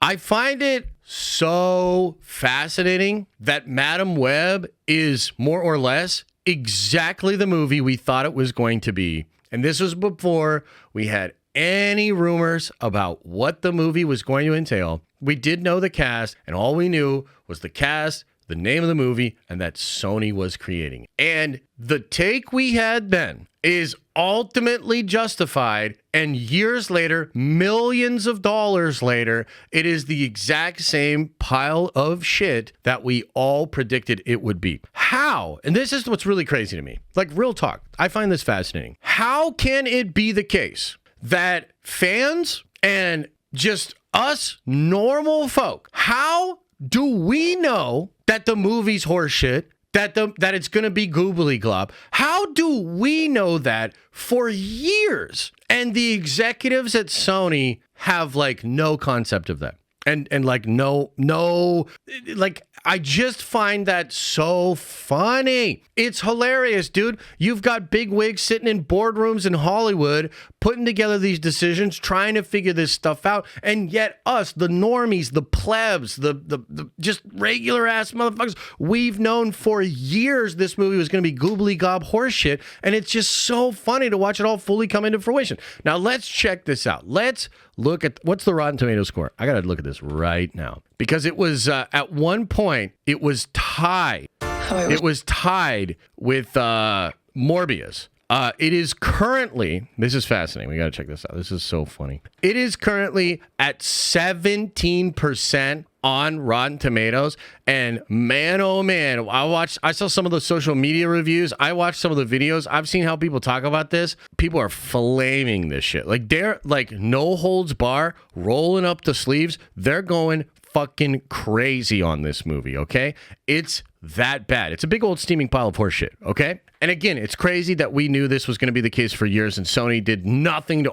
I find it so fascinating that Madam Web is more or less exactly the movie we thought it was going to be. And this was before we had any rumors about what the movie was going to entail. We did know the cast, and all we knew was the cast, the name of the movie, and that Sony was creating. And the take we had then is ultimately justified, and years later, millions of dollars later, it is the exact same pile of shit that we all predicted it would be. How? And this is what's really crazy to me. Like, real talk, I find this fascinating. How can it be the case that fans and just us normal folk, how do we know that the movie's horseshit, that it's going to be goobly glob? How do we know that for years? And the executives at Sony have like no concept of that. And like no, like I just find that so funny. It's hilarious, dude. You've got big wigs sitting in boardrooms in Hollywood putting together these decisions, trying to figure this stuff out. And yet us, the normies, the plebs, the just regular ass motherfuckers, we've known for years this movie was going to be goobly gob horseshit. And it's just so funny to watch it all fully come into fruition. Now let's check this out. Let's look at what's the Rotten Tomatoes score. I got to look at this right now because it was at one point it was tied. It was tied with Morbius. It is currently, this is fascinating. We got to check this out. This is so funny. It is currently at 17% on Rotten Tomatoes. And man, oh man, I saw some of the social media reviews. I watched some of the videos. I've seen how people talk about this. People are flaming this shit. Like they're like no holds bar, rolling up the sleeves. They're going fucking crazy on this movie, okay? It's that bad. It's a big old steaming pile of horse shit, okay? And again, it's crazy that we knew this was going to be the case for years and Sony did nothing to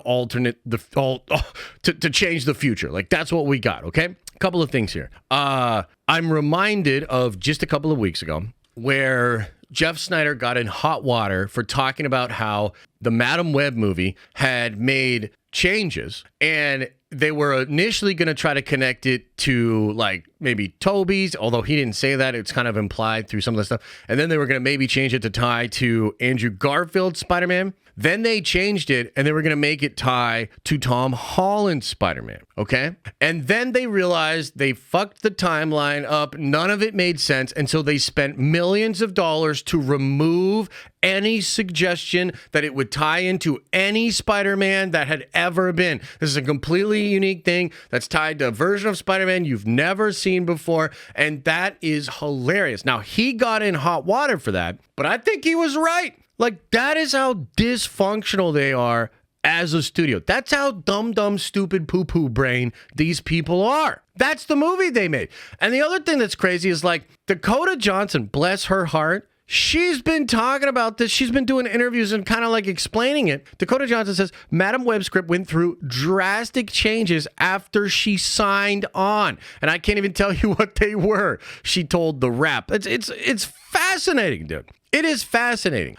change the future. Like that's what we got, okay? A couple of things here. I'm reminded of just a couple of weeks ago where Jeff Snyder got in hot water for talking about how the Madam Web movie had made changes and they were initially going to try to connect it to like maybe Toby's, although he didn't say that. It's kind of implied through some of the stuff. And then they were going to maybe change it to tie to Andrew Garfield's Spider-Man. Then they changed it and they were going to make it tie to Tom Holland's Spider-Man. Okay. And then they realized they fucked the timeline up. None of it made sense. And so they spent millions of dollars to remove any suggestion that it would tie into any Spider-Man that had ever been. This is a completely unique thing that's tied to a version of Spider-Man you've never seen before. And that is hilarious. Now, he got in hot water for that, but I think he was right. Like, that is how dysfunctional they are as a studio. That's how dumb, stupid, poo-poo brain these people are. That's the movie they made. And the other thing that's crazy is, like, Dakota Johnson, bless her heart, she's been talking about this. She's been doing interviews and kind of like explaining it. Dakota Johnson says Madam Web's script went through drastic changes after she signed on. And I can't even tell you what they were. She told The Wrap. It's fascinating, dude. It is fascinating.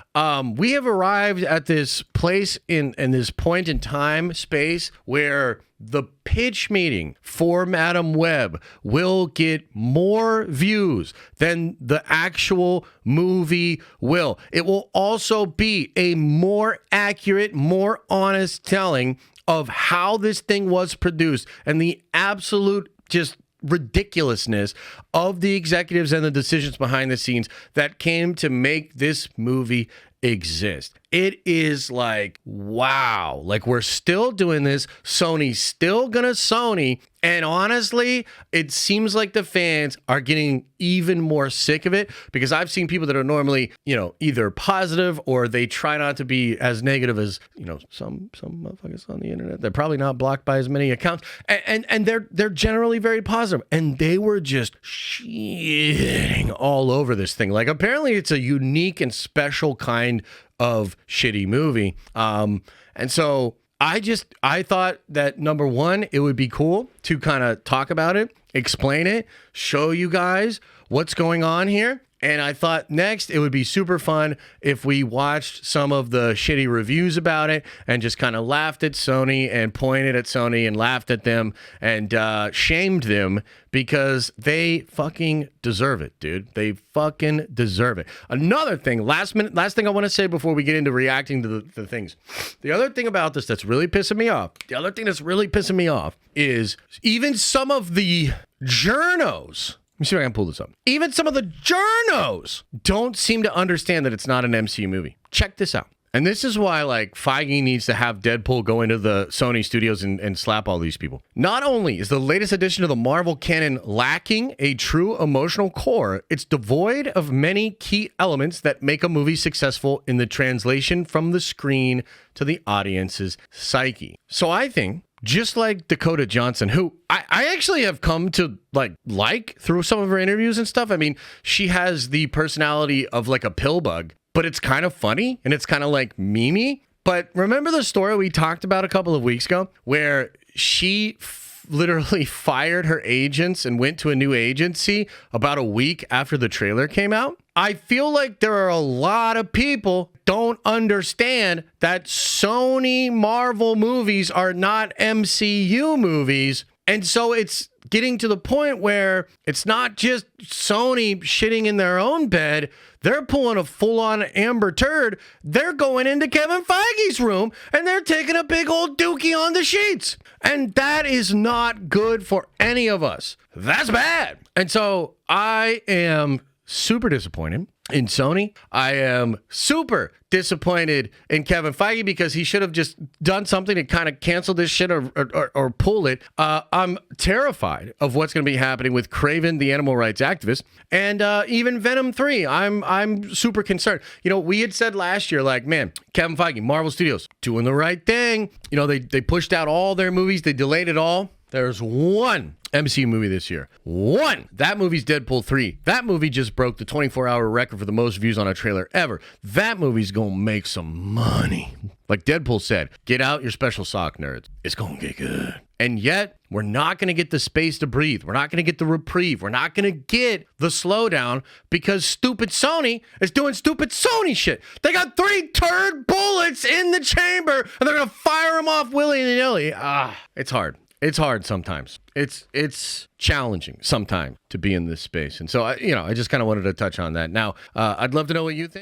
We have arrived at this place in this point in time space where the pitch meeting for Madam Web will get more views than the actual movie will. It will also be a more accurate, more honest telling of how this thing was produced and the absolute just ridiculousness of the executives and the decisions behind the scenes that came to make this movie exist. It is like, wow, like we're still doing this. Sony's still gonna Sony. And honestly, it seems like the fans are getting even more sick of it because I've seen people that are normally, either positive or they try not to be as negative as, some motherfuckers on the internet. They're probably not blocked by as many accounts. And they're generally very positive. And they were just shitting all over this thing. Like apparently it's a unique and special kind of shitty movie. And so I thought that number one, it would be cool to kind of talk about it, explain it, show you guys what's going on here. And I thought next it would be super fun if we watched some of the shitty reviews about it and just kind of laughed at Sony and pointed at Sony and laughed at them and shamed them because they fucking deserve it, dude. They fucking deserve it. Another thing, last thing I want to say before we get into reacting to the things. The other thing about this that's really pissing me off, is even some of the journos. Let me see if I can pull this up. Even some of the journos don't seem to understand that it's not an MCU movie. Check this out. And this is why, like, Feige needs to have Deadpool go into the Sony studios and slap all these people. Not only is the latest edition of the Marvel canon lacking a true emotional core, it's devoid of many key elements that make a movie successful in the translation from the screen to the audience's psyche. So I think, just like Dakota Johnson, who I actually have come to like through some of her interviews and stuff. I mean, she has the personality of like a pill bug, but it's kind of funny and it's kind of like memey. But remember the story we talked about a couple of weeks ago where she literally fired her agents and went to a new agency about a week after the trailer came out? I feel like there are a lot of people don't understand that Sony Marvel movies are not MCU movies. And so it's getting to the point where it's not just Sony shitting in their own bed. They're pulling a full-on Amber Turd. They're going into Kevin Feige's room and they're taking a big old dookie on the sheets. And that is not good for any of us. That's bad. And so I am super disappointed in Sony. I am super disappointed in Kevin Feige because he should have just done something to kind of cancel this shit or pull it. I'm terrified of what's going to be happening with Kraven, the animal rights activist, and even Venom 3. I'm super concerned. You know, we had said last year, like, man, Kevin Feige, Marvel Studios, doing the right thing. You know, they pushed out all their movies. They delayed it all. There's one MCU movie this year. One. That movie's Deadpool 3. That movie just broke the 24-hour record for the most views on a trailer ever. That movie's gonna make some money. Like Deadpool said, get out your special sock, nerds. It's gonna get good. And yet, we're not gonna get the space to breathe. We're not gonna get the reprieve. We're not gonna get the slowdown because stupid Sony is doing stupid Sony shit. They got 3 turd bullets in the chamber and they're gonna fire them off willy-nilly. It's hard. It's hard sometimes. It's challenging sometimes to be in this space. And so, I just kind of wanted to touch on that. Now, I'd love to know what you think.